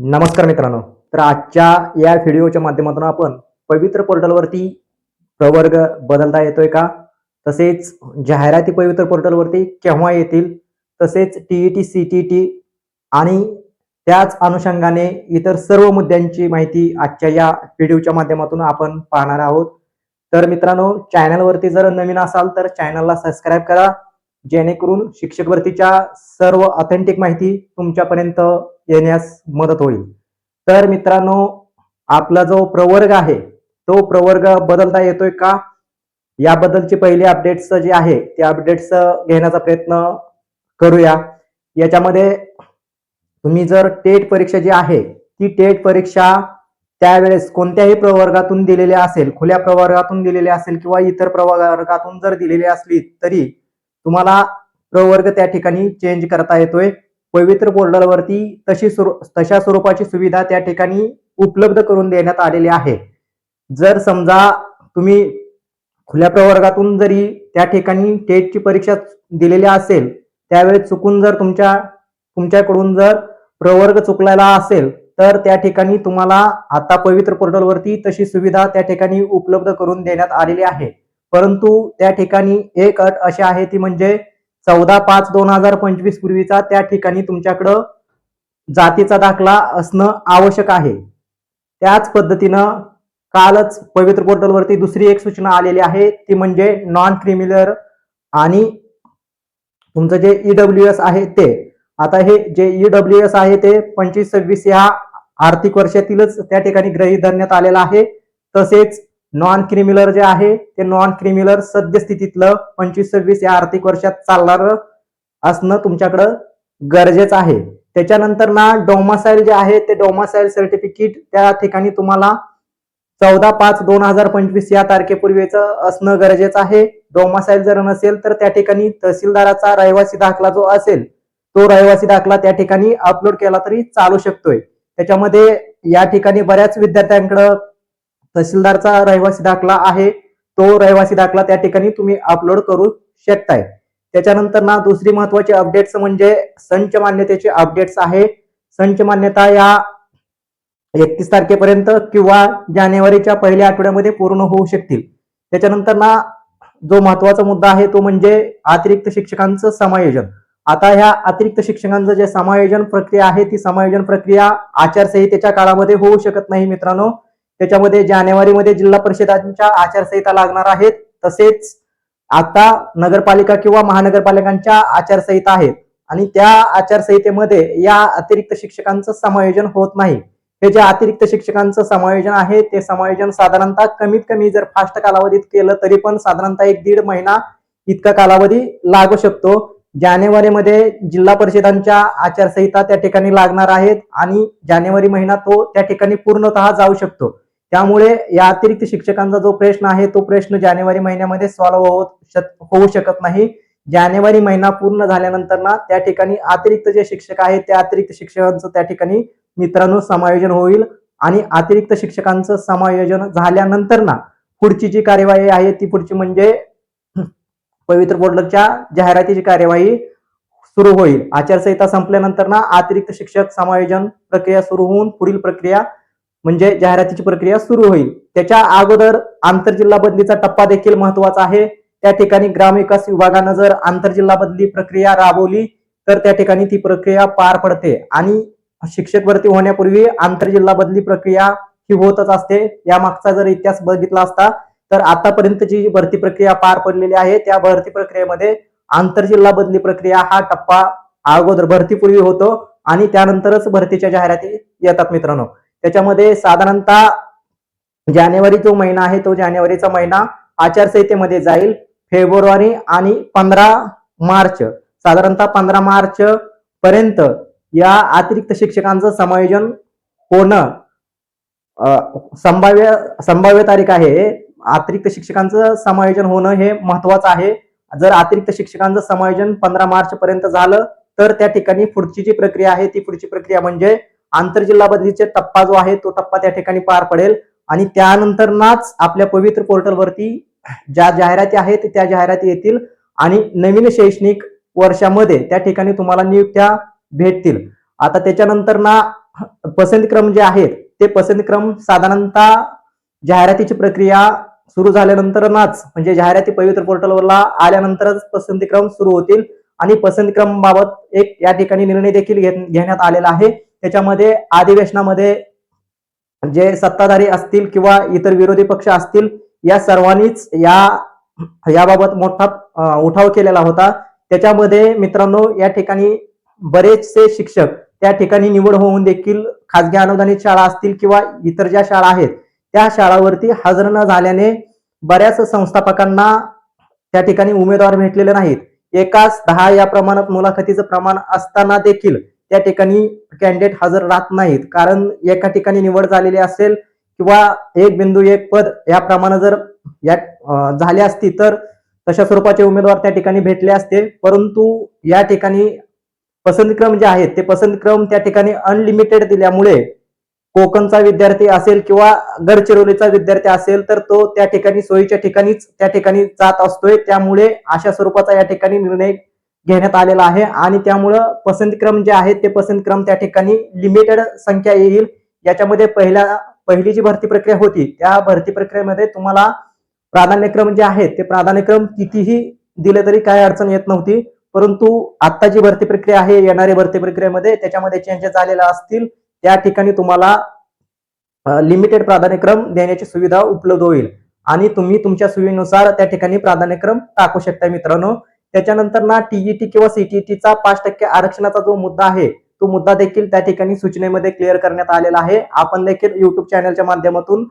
नमस्कार मित्रांनो. तर आजच्या या व्हिडिओच्या माध्यमातून आपण पवित्र पोर्टलवरती प्रवर्ग बदलता येतोय का, तसेच जाहिराती पवित्र पोर्टलवरती केव्हा येतील, तसेच टीईटी सीटीटी आणि त्याच अनुषंगाने इतर सर्व मुद्द्यांची माहिती आजच्या या व्हिडिओच्या माध्यमातून आपण पाहणार आहोत. तर मित्रांनो, चॅनलवरती जर नवीन असाल तर चॅनलला सबस्क्राईब करा, जेणेकरून शिक्षक भरतीच्या सर्व ऑथेंटिक माहिती तुमच्यापर्यंत येण्यास मदत होईल. तर मित्रांनो, आपला जो प्रवर्ग आहे तो प्रवर्ग बदलता येतोय का, याबद्दलची पहिली अपडेट्स जी आहे ते अपडेट्स घेण्याचा प्रयत्न करूया. याच्यामध्ये तुम्ही जर टेट परीक्षा जी आहे ती टेट परीक्षा त्यावेळेस कोणत्याही प्रवर्गातून दिलेली असेल, खुल्या प्रवर्गातून दिलेली असेल किंवा इतर प्रवर्गातून जर दिलेली असली तरी तुम्हाला प्रवर्ग त्या ठिकाणी चेंज करता येतोय. पवित्र पोर्टलवरती तशा स्वरूपाची सुविधा त्या ठिकाणी उपलब्ध करून देण्यात आलेली आहे. जर समजा तुम्ही खुल्या प्रवर्गातून जरी त्या ठिकाणी टेटची परीक्षा दिलेली असेल, त्यावेळेस चुकून जर तुमच्याकडून जर प्रवर्ग चुकलेला असेल तर त्या ठिकाणी तुम्हाला आता पवित्र पोर्टलवरती तशी सुविधा त्या ठिकाणी उपलब्ध करून देण्यात आलेली आहे. परंतु त्या ठिकाणी एक अट अशी आहे, ती म्हणजे 14/5/2025 पूर्वीचा त्या ठिकाणी तुमच्याकडं जातीचा दाखला असणं आवश्यक आहे. त्याच पद्धतीनं कालच पवित्र पोर्टलवरती दुसरी एक सूचना आलेली आहे, ती म्हणजे नॉन क्रिमिनल आणि तुमचं जे ईडब्ल्यूएस आहे ते. आता हे जे ईडब्ल्यूएस आहे ते 25-26 या आर्थिक वर्षातीलच त्या ठिकाणी गृहीत धरण्यात आलेलं आहे. तसेच नॉन क्रिमिनल जे आहे ते नॉन क्रिमिनल सद्यस्थितीतलं 25-26 या आर्थिक वर्षात चालणार असणं तुमच्याकडं गरजेचं आहे. त्याच्यानंतर ना डोमासाईल जे आहे ते डोमासाईल सर्टिफिकेट त्या ठिकाणी तुम्हाला 14/5/2025 या तारखेपूर्वीच असणं गरजेचं आहे. डोमासाईल जर नसेल तर त्या ठिकाणी तहसीलदाराचा रहिवासी दाखला जो असेल तो रहिवासी दाखला त्या ठिकाणी अपलोड केला तरी चालू शकतोय. त्याच्यामध्ये या ठिकाणी बऱ्याच विद्यार्थ्यांकडे तहसीलदारचा रहिवासी दाखला आहे, तो रहिवासी दाखला त्या ठिकाणी तुम्ही अपलोड करू शकताय. त्याच्यानंतर ना दुसरी महत्वाची अपडेट्स म्हणजे संच मान्यतेचे अपडेट्स आहे. संच मान्यता या 31 तारखेपर्यंत किंवा जानेवारीच्या पहिल्या आठवड्यामध्ये पूर्ण होऊ शकतील. त्याच्यानंतर ना जो महत्वाचा मुद्दा आहे तो म्हणजे अतिरिक्त शिक्षकांचं समायोजन. आता ह्या अतिरिक्त शिक्षकांचं जे समायोजन प्रक्रिया आहे ती समायोजन प्रक्रिया आचारसंहितेच्या काळामध्ये होऊ शकत नाही मित्रांनो. त्याच्यामध्ये जानेवारीमध्ये जिल्हा परिषदांच्या आचारसंहिता लागणार आहेत. तसेच आता नगरपालिका किंवा महानगरपालिकांच्या आचारसंहिता आहेत आणि त्या आचारसंहितेमध्ये या अतिरिक्त शिक्षकांचं समायोजन होत नाही. हे जे अतिरिक्त शिक्षकांचं समायोजन आहे ते समायोजन साधारणतः कमीत कमी जर फास्ट कालावधीत केलं तरी पण साधारणतः 1-1.5 महिना इतका कालावधी लागू शकतो. जानेवारीमध्ये जिल्हा परिषदांच्या आचारसंहिता त्या ठिकाणी लागणार आहेत आणि जानेवारी महिना तो त्या ठिकाणी पूर्णतः जाऊ शकतो. त्यामुळे या अतिरिक्त शिक्षकांचा जो प्रश्न आहे तो प्रश्न जानेवारी महिन्यामध्ये सॉल्व्ह होऊ शकत नाही. जानेवारी महिना पूर्ण झाल्यानंतर ना त्या ठिकाणी अतिरिक्त जे शिक्षक आहेत त्या अतिरिक्त शिक्षकांचं त्या ठिकाणी मित्रांनो समायोजन होईल आणि अतिरिक्त शिक्षकांचं समायोजन झाल्यानंतर ना पुढची जी कार्यवाही आहे ती पुढची म्हणजे पवित्र पोर्टलच्या जाहिरातीची कार्यवाही सुरू होईल. आचारसंहिता संपल्यानंतर ना अतिरिक्त शिक्षक समायोजन प्रक्रिया सुरू होऊन पुढील प्रक्रिया म्हणजे जाहिरातीची प्रक्रिया सुरू होईल. त्याच्या अगोदर आंतरजिल्हा बदलीचा टप्पा देखील महत्वाचा आहे. त्या ठिकाणी ग्रामविकास विभागानं जर आंतरजिल्हा बदली प्रक्रिया राबवली तर त्या ठिकाणी ती प्रक्रिया पार पडते आणि शिक्षक भरती होण्यापूर्वी आंतरजिल्हा बदली प्रक्रिया ही होतच असते. या मागचा जर इतिहास बघितला असता तर आतापर्यंत जी भरती प्रक्रिया पार पडलेली आहे त्या भरती प्रक्रियेमध्ये आंतरजिल्हा बदली प्रक्रिया हा टप्पा अगोदर भरतीपूर्वी होतो आणि त्यानंतरच भरतीच्या जाहिराती येतात मित्रांनो. त्याच्यामध्ये साधारणतः जानेवारी जो महिना आहे तो जानेवारीचा महिना आचारसंहितेमध्ये जाईल. फेब्रुवारी आणि 15 मार्च साधारणतः 15 मार्च पर्यंत या अतिरिक्त शिक्षकांचं समायोजन होणं संभाव्य तारीख आहे. अतिरिक्त शिक्षकांचं समायोजन होणं हे महत्वाचं आहे. जर अतिरिक्त शिक्षकांचं समायोजन 15 मार्च पर्यंत झालं तर त्या ठिकाणी पुढची जी प्रक्रिया आहे ती पुढची प्रक्रिया म्हणजे आंतरजिल्हा बदलीचे टप्पा जो आहे तो टप्पा त्या ठिकाणी पार पडेल आणि त्यानंतर नाच आपल्या पवित्र पोर्टलवरती ज्या जाहिराती आहेत त्या जाहिराती येतील आणि नवीन शैक्षणिक वर्षामध्ये त्या ठिकाणी तुम्हाला नियुक्त्या भेटतील. आता त्याच्यानंतर ना पसंती क्रम जे आहेत ते पसंती क्रम साधारणतः जाहिरातीची प्रक्रिया सुरू झाल्यानंतरच, म्हणजे जाहिराती पवित्र पोर्टलवरला आल्यानंतरच पसंती क्रम सुरू होतील. आणि पसंती क्रम बाबत एक या ठिकाणी निर्णय देखील घेण्यात आलेला आहे. त्याच्यामध्ये अधिवेशनामध्ये जे सत्ताधारी असतील किंवा इतर विरोधी पक्ष असतील, या सर्वांनीच याबाबत मोठा उठाव केलेला होता. त्याच्यामध्ये मित्रांनो या ठिकाणी बरेचसे शिक्षक त्या ठिकाणी निवड होऊन देखील खासगी अनुदानित शाळा असतील किंवा इतर ज्या शाळा आहेत त्या शाळावरती हजर न झाल्याने बऱ्याच संस्थापकांना त्या ठिकाणी उमेदवार भेटलेले नाहीत. एकाच 10 या प्रमाणात मुलाखतीचं प्रमाण असताना देखील त्या ठिकाणी कॅन्डिडेट हजर राहत नाहीत. कारण एका ठिकाणी निवड झालेली असेल किंवा 1.1 पद या प्रमाणे जर झाले असती तर तशा स्वरूपाचे उमेदवार त्या ठिकाणी भेटले असते. परंतु या ठिकाणी पसंती क्रम जे आहेत ते पसंती क्रम त्या ठिकाणी अनलिमिटेड दिल्यामुळे कोकणचा विद्यार्थी असेल किंवा गडचिरोलीचा विद्यार्थी असेल तर तो त्या ठिकाणी सोयीच्या ठिकाणीच त्या ठिकाणी जात असतोय. त्यामुळे अशा स्वरूपाचा या ठिकाणी निर्णय घेण्यात आलेला आहे. आणि त्यामुळं पसंती क्रम जे आहेत ते पसंती क्रम त्या ठिकाणी लिमिटेड संख्या येईल. याच्यामध्ये पहिली जी भरती प्रक्रिया होती त्या भरती प्रक्रियेमध्ये तुम्हाला प्राधान्यक्रम जे आहेत ते प्राधान्यक्रम कितीही दिले तरी काही अडचण येत नव्हती. परंतु आता जी भरती प्रक्रिया आहे, येणारी भरती प्रक्रियेमध्ये त्याच्यामध्ये चेंजेस झालेले असतील. त्या ठिकाणी तुम्हाला लिमिटेड प्राधान्यक्रम देण्याची सुविधा उपलब्ध होईल आणि तुम्ही तुमच्या सोयीनुसार त्या ठिकाणी प्राधान्यक्रम टाकू शकता मित्रांनो. त्याच्यानंतर ना टीईटी किंवा सीटीईटीचा 5% आरक्षणाचा जो मुद्दा आहे तो मुद्दा देखील त्या ठिकाणी सूचनेमध्ये क्लिअर करण्यात आलेला आहे. आपण देखील युट्यूब चॅनलच्या माध्यमातून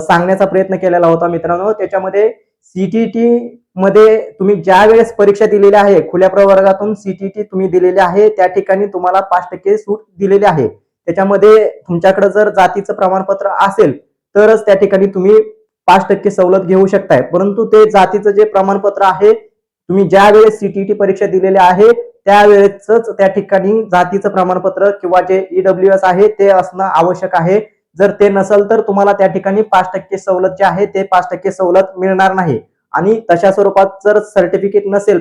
सांगण्याचा प्रयत्न केलेला होता मित्रांनो. त्याच्यामध्ये सीटीईटी मध्ये तुम्ही ज्या वेळेस परीक्षा दिलेली आहे, खुल्या प्रवर्गातून सीटीईटी तुम्ही दिलेली आहे, त्या ठिकाणी तुम्हाला 5% सूट दिलेली आहे. त्याच्यामध्ये तुमच्याकडे जर जातीचं प्रमाणपत्र असेल तरच त्या ठिकाणी तुम्ही 5% सवलत घेऊ शकताय. परंतु ते जातीचं जे प्रमाणपत्र आहे तुम्ही ज्या वेळेस सीटीईटी परीक्षा दिलेली आहे त्यावेळेसच त्या ठिकाणी जातीचं प्रमाणपत्र किंवा जे ईडब्ल्यूएस आहे ते असणं आवश्यक आहे. जर ते नसेल तर तुम्हाला त्या ठिकाणी 5% सवलत जे आहे ते 5% सवलत मिळणार नाही. आणि तशा स्वरूपात जर सर्टिफिकेट नसेल,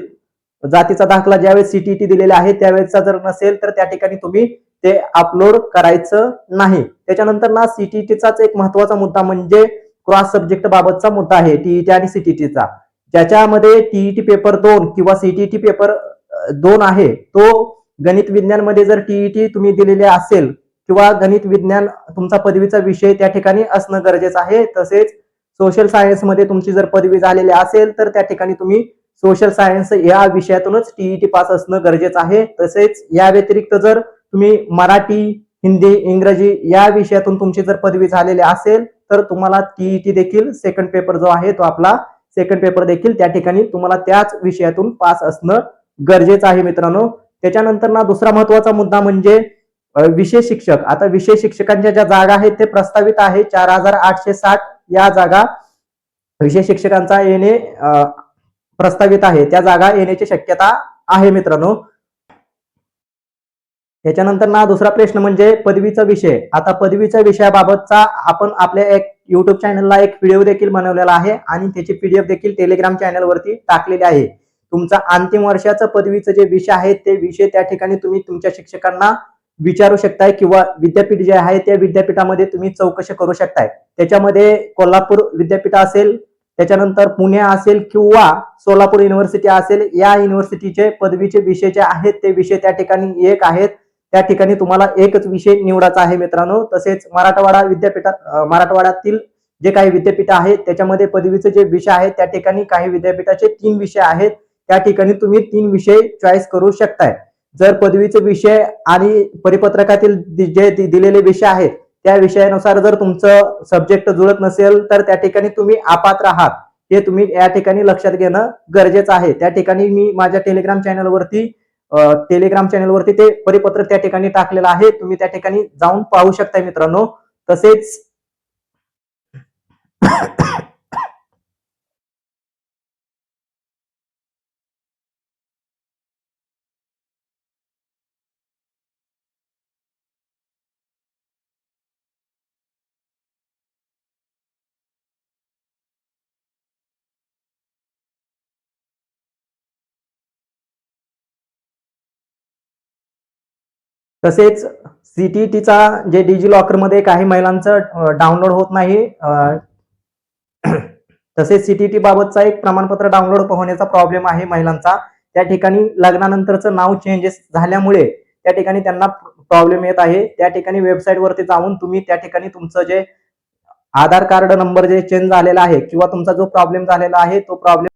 जातीचा दाखला ज्यावेळेस सीटीईटी दिलेला आहे त्यावेळेसचा जर नसेल तर त्या ठिकाणी तुम्ही ते अपलोड करायचं नाही. त्याच्यानंतर ना सीटीईटीचाच एक महत्वाचा मुद्दा म्हणजे क्रॉस सब्जेक्ट बाबतचा मुद्दा आहे टीईटी आणि सीटीईटीचा. ज्याच्यामध्ये टीईटी पेपर 2 किंवा सीटीईटी पेपर 2 आहे तो गणित विज्ञान मध्ये जर टीईटी तुम्ही दिलेले असेल किंवा गणित विज्ञान तुमचा पदवीचा विषय त्या ठिकाणी असणं गरजेचं आहे. तसेच सोशल सायन्स मध्ये तुमची जर पदवी झालेली असेल तर त्या ठिकाणी तुम्ही सोशल सायन्स या विषयातूनच टीईटी पास असणं गरजेचं आहे. तसेच या व्यतिरिक्त जर तुम्ही मराठी, हिंदी, इंग्रजी या विषयातून तुमची जर पदवी झालेली असेल तर तुम्हाला टीईटी देखील सेकंड पेपर जो आहे तो आपला सेकंड पेपर देखील त्या ठिकाणी तुम्हाला त्याच विषयातून पास असणं गरजेचं आहे मित्रांनो. त्याच्यानंतर ना दुसरा महत्वाचा मुद्दा म्हणजे विशेष शिक्षक. आता विशेष शिक्षकांच्या ज्या जागा आहेत ते प्रस्तावित आहे 4860 या जागा विशेष शिक्षकांचा येणे प्रस्तावित आहे. त्या जागा येण्याची शक्यता आहे मित्रांनो. त्याच्यानंतर ना दुसरा प्रश्न म्हणजे पदवीचा विषय. आता पदवीच्या विषयाबाबतचा आपण आपल्या एक युट्यूब चॅनलला एक व्हिडिओ देखील बनवलेला आहे आणि त्याची पीडीएफ देखील टेलिग्राम चॅनलवरती टाकलेली आहे. तुमचा अंतिम वर्षाचं पदवीचं जे विषय आहे ते विषय त्या ठिकाणी तुम्ही तुमच्या शिक्षकांना विचारू शकताय किंवा विद्यापीठ जे आहे त्या विद्यापीठामध्ये तुम्ही चौकशी करू शकताय. त्याच्यामध्ये कोल्हापूर विद्यापीठ असेल, त्याच्यानंतर पुणे असेल किंवा सोलापूर युनिव्हर्सिटी असेल, या युनिव्हर्सिटीचे पदवीचे विषय जे आहेत ते विषय त्या ठिकाणी एक आहेत. त्या ठिकाणी तुम्हाला एकच विषय निवडायचा आहे मित्रांनो. तसेच मराठवाड्यातील जे काही विद्यापीठ आहेत त्याच्यामध्ये पदवीचे जे विषय आहेत त्या ठिकाणी काही विद्यापीठाचे 3 विषय आहेत. त्या ठिकाणी तुम्ही 3 विषय चॉईस करू शकताय. जर पदवीचे विषय आणि परिपत्रकातील जे दिलेले विषय आहेत त्या विषयानुसार जर तुमचं सब्जेक्ट जुळत नसेल तर त्या ठिकाणी तुम्ही अपात्र आहात, हे तुम्ही या ठिकाणी लक्षात घेणं गरजेचं आहे. त्या ठिकाणी मी माझ्या टेलिग्राम चॅनलवरती ते परिपत्र त्या ठिकाणी टाकलेलं आहे. तुम्ही त्या ठिकाणी जाऊन पाहू शकता मित्रांनो. तसेच तसेच सीटीटीचा जे डिजी लॉकर मध्ये काही महिलांचं डाउनलोड होत नाही, तसेच सीटीटी बाबतचा एक प्रमाणपत्र डाउनलोड होण्याचा प्रॉब्लेम आहे महिलांचा. त्या ठिकाणी लग्नानंतरचं नाव चेंजेस झाल्यामुळे त्या ठिकाणी त्यांना प्रॉब्लेम येत आहे. त्या ठिकाणी वेबसाईट वरती जाऊन तुम्ही त्या ठिकाणी तुमचं जे आधार कार्ड नंबर जे चेंज झालेला आहे किंवा तुमचा जो प्रॉब्लेम झालेला आहे तो प्रॉब्लेम